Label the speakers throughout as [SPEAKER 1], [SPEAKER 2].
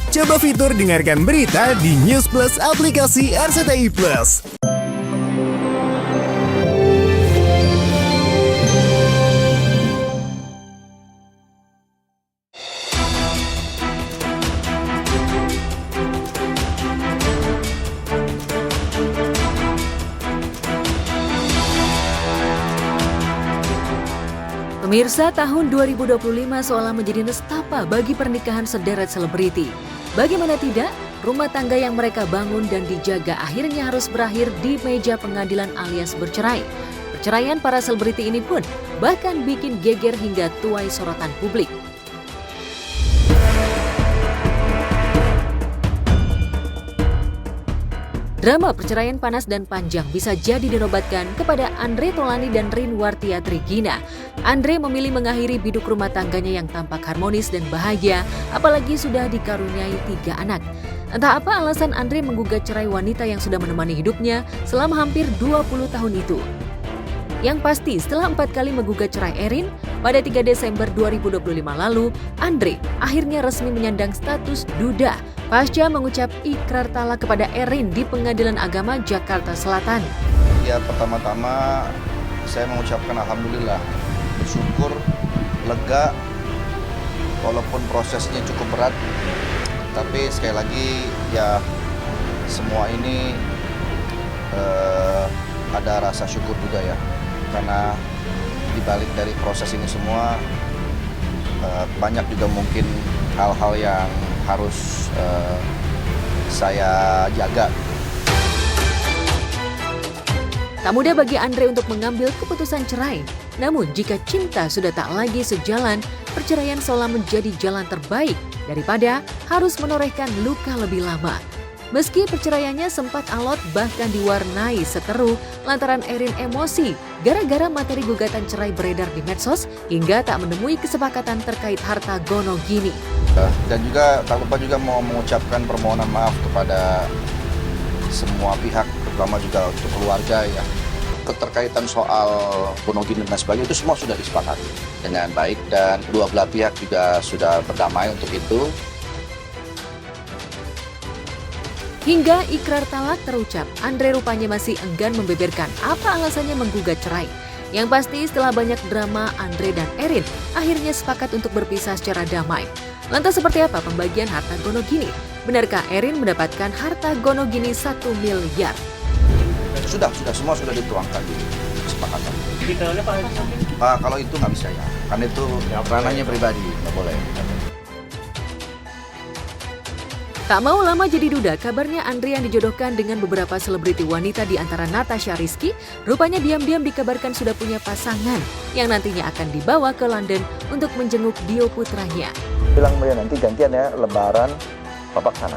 [SPEAKER 1] Coba fitur dengarkan berita di News Plus aplikasi RCTI Plus.
[SPEAKER 2] Pemirsa, tahun 2025 seolah menjadi nestapa bagi pernikahan sederet selebriti. Bagaimana tidak, rumah tangga yang mereka bangun dan dijaga akhirnya harus berakhir di meja pengadilan alias bercerai. Perceraian para selebriti ini pun bahkan bikin geger hingga tuai sorotan publik. Drama perceraian panas dan panjang bisa jadi dinobatkan kepada Andre Taulany dan Rinwartia Trigina. Andre memilih mengakhiri biduk rumah tangganya yang tampak harmonis dan bahagia, apalagi sudah dikaruniai 3 anak. Entah apa alasan Andre menggugat cerai wanita yang sudah menemani hidupnya selama hampir 20 tahun itu. Yang pasti, setelah 4 kali menggugat cerai Erin, pada 3 Desember 2025 lalu, Andre akhirnya resmi menyandang status duda pasca mengucap ikrar talak kepada Erin di Pengadilan Agama Jakarta Selatan.
[SPEAKER 3] Ya, pertama-tama saya mengucapkan alhamdulillah, bersyukur, lega, walaupun prosesnya cukup berat, tapi sekali lagi ya semua ini ada rasa syukur juga ya, karena dibalik dari proses ini semua banyak juga mungkin hal-hal yang harus saya jaga.
[SPEAKER 2] Tak mudah bagi Andre untuk mengambil keputusan cerai. Namun jika cinta sudah tak lagi sejalan, perceraian seolah menjadi jalan terbaik daripada harus menorehkan luka lebih lama. Meski perceraiannya sempat alot bahkan diwarnai seteru lantaran Erin emosi gara-gara materi gugatan cerai beredar di medsos hingga tak menemui kesepakatan terkait harta gono gini.
[SPEAKER 3] Dan juga tak lupa juga mau mengucapkan permohonan maaf kepada semua pihak, terutama juga untuk keluarga ya. Keterkaitan soal gono gini dan sebagainya itu semua sudah disepakati dengan baik dan kedua belah pihak juga sudah berdamai untuk itu.
[SPEAKER 2] Hingga ikrar talak terucap, Andre rupanya masih enggan membeberkan apa alasannya menggugat cerai. Yang pasti setelah banyak drama, Andre dan Erin akhirnya sepakat untuk berpisah secara damai. Lantas seperti apa pembagian harta gono gini? Benarkah Erin mendapatkan harta gono gini 1 miliar?
[SPEAKER 3] Sudah semua sudah dituangkan di kesepakatan.
[SPEAKER 4] Detailnya Pak?
[SPEAKER 3] Kalau itu nggak bisa ya, karena itu ranahnya pribadi, nggak boleh.
[SPEAKER 2] Tak mau lama jadi duda, kabarnya Andre yang dijodohkan dengan beberapa selebriti wanita di antara Natasha Rizky, rupanya diam-diam dikabarkan sudah punya pasangan yang nantinya akan dibawa ke London untuk menjenguk Dio putranya.
[SPEAKER 5] Bilang Mbak nanti gantian ya, lebaran Bapak sana.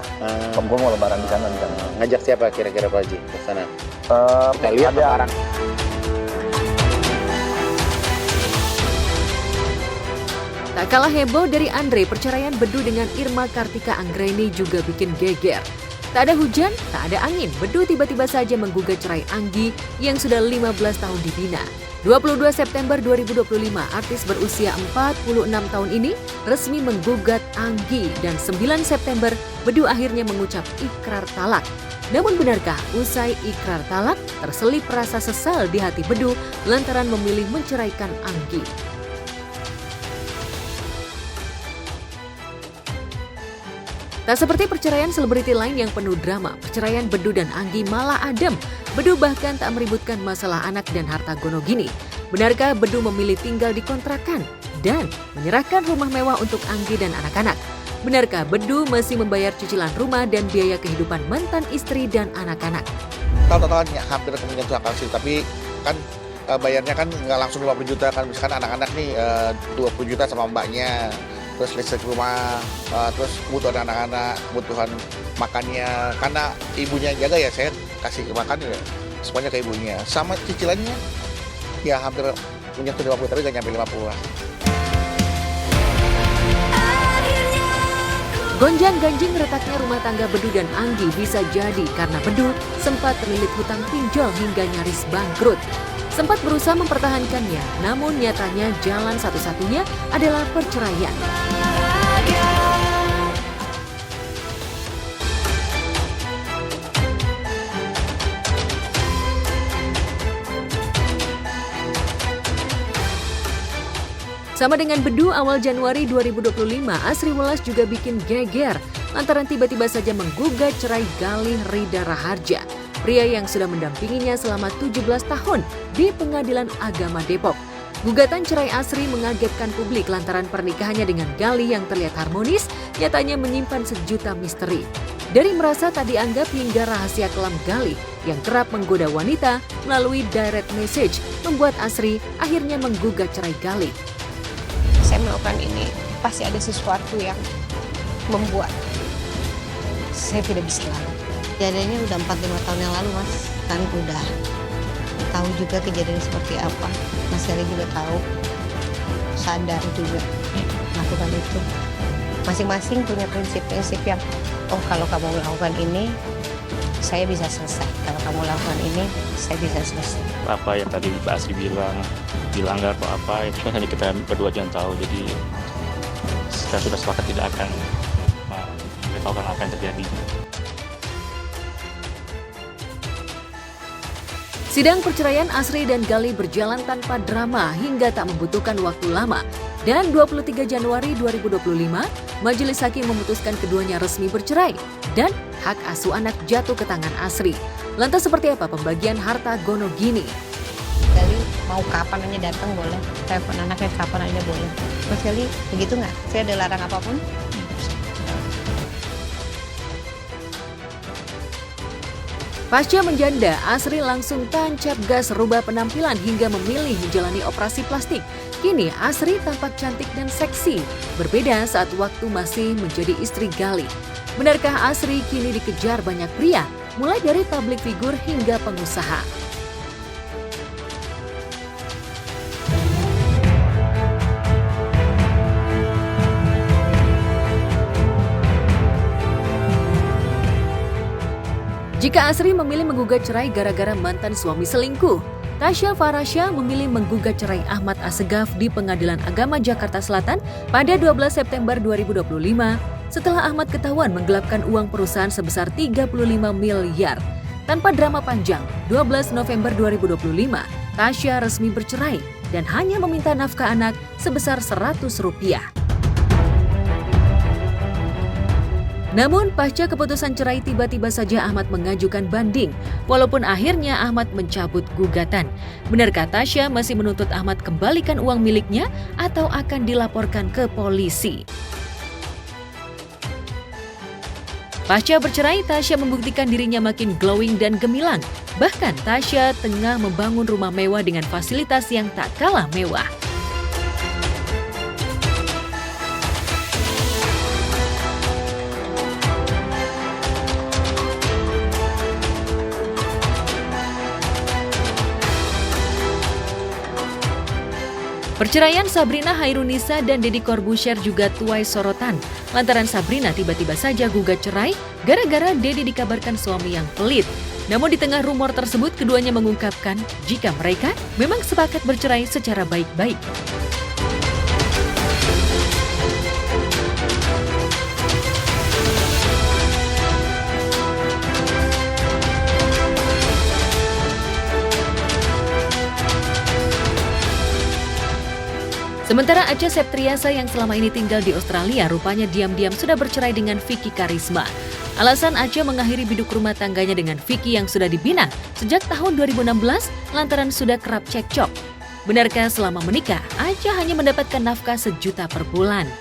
[SPEAKER 5] Gue mau lebaran di sana.
[SPEAKER 4] Ngajak siapa kira-kira Pak Haji ke sana?
[SPEAKER 5] Kita lihat
[SPEAKER 4] ada orang.
[SPEAKER 2] Tak kalah heboh dari Andre, perceraian Bedu dengan Irma Kartika Anggreni juga bikin geger. Tak ada hujan, tak ada angin, Bedu tiba-tiba saja menggugat cerai Anggi yang sudah 15 tahun dibina. 22 September 2025, artis berusia 46 tahun ini resmi menggugat Anggi dan 9 September Bedu akhirnya mengucap ikrar talak. Namun benarkah usai ikrar talak terselip rasa sesal di hati Bedu lantaran memilih menceraikan Anggi? Tak seperti perceraian selebriti lain yang penuh drama, perceraian Bedu dan Anggi malah adem. Bedu bahkan tak meributkan masalah anak dan harta gono gini. Benarkah Bedu memilih tinggal di kontrakan dan menyerahkan rumah mewah untuk Anggi dan anak-anak? Benarkah Bedu masih membayar cicilan rumah dan biaya kehidupan mantan istri dan anak-anak?
[SPEAKER 6] Totalnya hampir menyentuh akal sih, tapi kan bayarnya kan nggak langsung 50 juta kan, misalkan anak-anak nih 20 juta sama mbaknya. Terus listrik rumah, terus kebutuhan anak-anak, kebutuhan makannya. Karena ibunya yang jaga ya saya kasih makan ya, semuanya ke ibunya. Sama cicilannya ya hampir menyentuh 50, tapi nggak nyampe 50 lah.
[SPEAKER 2] Gonjang-ganjing retaknya rumah tangga Bedu dan Anggi bisa jadi karena Bedu sempat terlilit hutang pinjol hingga nyaris bangkrut. Sempat berusaha mempertahankannya, namun nyatanya jalan satu-satunya adalah perceraian. Sama dengan Bedu, awal Januari 2025, Asri Welas juga bikin geger lantaran tiba-tiba saja menggugat cerai Galih Rida Raharja, pria yang sudah mendampinginya selama 17 tahun di Pengadilan Agama Depok. Gugatan cerai Asri mengagetkan publik lantaran pernikahannya dengan Galih yang terlihat harmonis, nyatanya menyimpan sejuta misteri. Dari merasa tak dianggap hingga rahasia kelam Galih yang kerap menggoda wanita melalui direct message membuat Asri akhirnya menggugat cerai Galih.
[SPEAKER 7] Saya melakukan ini pasti ada sesuatu yang membuat saya tidak bisa lalu. Kejadiannya udah 4-5 tahun yang lalu, Mas. Kan udah tahu juga kejadian seperti apa. Mas Galih juga tahu, sadar juga melakukan itu. Masing-masing punya prinsip-prinsip yang, oh kalau kamu melakukan ini, saya bisa selesai. Kalau kamu lakukan ini, saya bisa selesai.
[SPEAKER 8] Apa yang tadi Mbak Asri bilang, dilanggar atau apa, itu kan hanya kita berdua yang tahu. Jadi kita sudah sepakat tidak akan memberitahukan apa yang terjadi.
[SPEAKER 2] Sidang perceraian Asri dan Galih berjalan tanpa drama hingga tak membutuhkan waktu lama. Dan 23 Januari 2025, Majelis Hakim memutuskan keduanya resmi bercerai dan hak asuh anak jatuh ke tangan Asri. Lantas seperti apa pembagian harta gono gini?
[SPEAKER 7] Galih mau kapan aja datang boleh, telepon anaknya kapan aja boleh. Mas Galih begitu nggak? Saya ada larang apapun?
[SPEAKER 2] Pasca menjanda, Asri langsung tancap gas rubah penampilan hingga memilih menjalani operasi plastik. Kini Asri tampak cantik dan seksi, berbeda saat waktu masih menjadi istri Galih. Benarkah Asri kini dikejar banyak pria, mulai dari publik figur hingga pengusaha? Jika Asri memilih menggugat cerai gara-gara mantan suami selingkuh, Tasya Farasya memilih menggugat cerai Ahmad Assegaf di Pengadilan Agama Jakarta Selatan pada 12 September 2025 setelah Ahmad ketahuan menggelapkan uang perusahaan sebesar 35 miliar. Tanpa drama panjang, 12 November 2025, Tasya resmi bercerai dan hanya meminta nafkah anak sebesar Rp100. Namun, pasca keputusan cerai tiba-tiba saja Ahmad mengajukan banding, walaupun akhirnya Ahmad mencabut gugatan. Benarkah Tasya masih menuntut Ahmad kembalikan uang miliknya atau akan dilaporkan ke polisi? Pasca bercerai, Tasya membuktikan dirinya makin glowing dan gemilang. Bahkan Tasya tengah membangun rumah mewah dengan fasilitas yang tak kalah mewah. Perceraian Sabrina Hairunisa dan Deddy Corbuzier juga tuai sorotan. Lantaran Sabrina tiba-tiba saja gugat cerai gara-gara Deddy dikabarkan suami yang pelit. Namun di tengah rumor tersebut, keduanya mengungkapkan jika mereka memang sepakat bercerai secara baik-baik. Sementara Acha Septriasa yang selama ini tinggal di Australia rupanya diam-diam sudah bercerai dengan Vicky Karisma. Alasan Acha mengakhiri biduk rumah tangganya dengan Vicky yang sudah dibina sejak tahun 2016 lantaran sudah kerap cekcok. Benarkah selama menikah, Acha hanya mendapatkan nafkah Rp1 per bulan?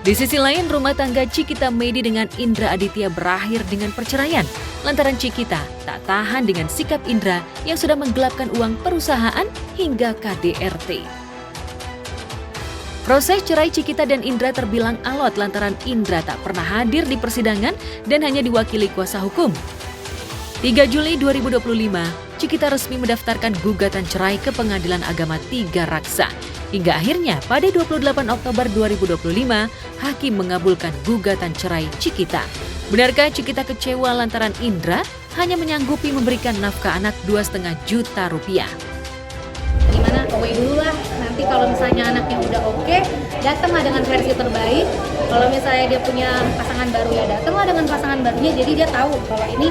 [SPEAKER 2] Di sisi lain, rumah tangga Cikita Medi dengan Indra Aditya berakhir dengan perceraian. Lantaran Cikita tak tahan dengan sikap Indra yang sudah menggelapkan uang perusahaan hingga KDRT. Proses cerai Cikita dan Indra terbilang alot lantaran Indra tak pernah hadir di persidangan dan hanya diwakili kuasa hukum. 3 Juli 2025, Cikita resmi mendaftarkan gugatan cerai ke Pengadilan Agama 3 Raksa. Hingga akhirnya pada 28 Oktober 2025, hakim mengabulkan gugatan cerai Cikita. Benarkah Cikita kecewa lantaran Indra hanya menyanggupi memberikan nafkah anak 2,5 juta rupiah.
[SPEAKER 9] Gimana, away dulu lah, nanti kalau misalnya anaknya udah oke, datanglah dengan versi terbaik. Kalau misalnya dia punya pasangan baru, ya datanglah dengan pasangan barunya, jadi dia tahu kalau ini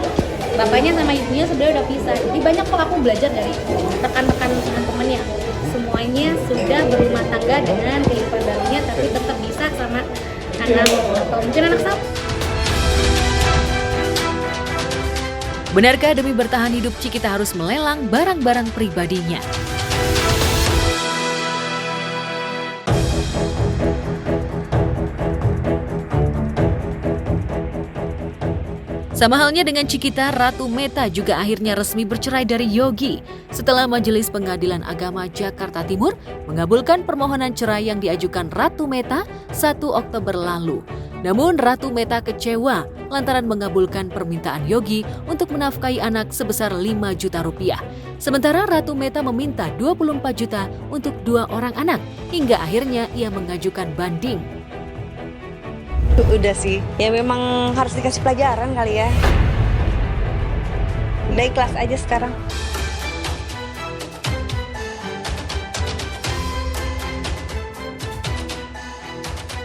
[SPEAKER 9] bapaknya sama ibunya sebenarnya udah pisah. Jadi banyak kok aku belajar dari rekan-rekan teman-temannya, semuanya sudah berumah tangga dengan kehidupan barunya, tapi tetap bisa sama anak atau mungkin anak satu.
[SPEAKER 2] Benarkah demi bertahan hidup Cikita harus melelang barang-barang pribadinya? Sama halnya dengan Cikita, Ratu Meta juga akhirnya resmi bercerai dari Yogi setelah Majelis Pengadilan Agama Jakarta Timur mengabulkan permohonan cerai yang diajukan Ratu Meta 1 Oktober lalu. Namun Ratu Meta kecewa lantaran mengabulkan permintaan Yogi untuk menafkahi anak sebesar 5 juta rupiah. Sementara Ratu Meta meminta 24 juta untuk 2 orang anak, hingga akhirnya ia mengajukan banding.
[SPEAKER 10] Udah sih, ya memang harus dikasih pelajaran kali ya. Udah ikhlas aja sekarang.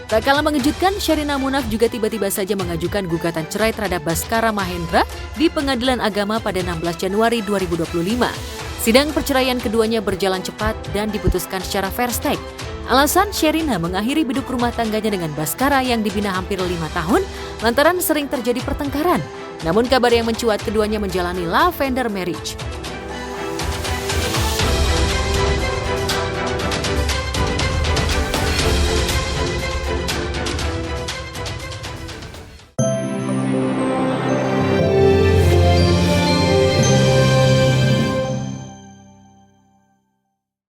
[SPEAKER 2] Tak kalah mengejutkan, Sherina Munaf juga tiba-tiba saja mengajukan gugatan cerai terhadap Baskara Mahendra di Pengadilan Agama pada 16 Januari 2025. Sidang perceraian keduanya berjalan cepat dan diputuskan secara fair stake. Alasan Sherina mengakhiri biduk rumah tangganya dengan Baskara yang dibina hampir 5 tahun lantaran sering terjadi pertengkaran. Namun kabar yang mencuat keduanya menjalani lavender marriage.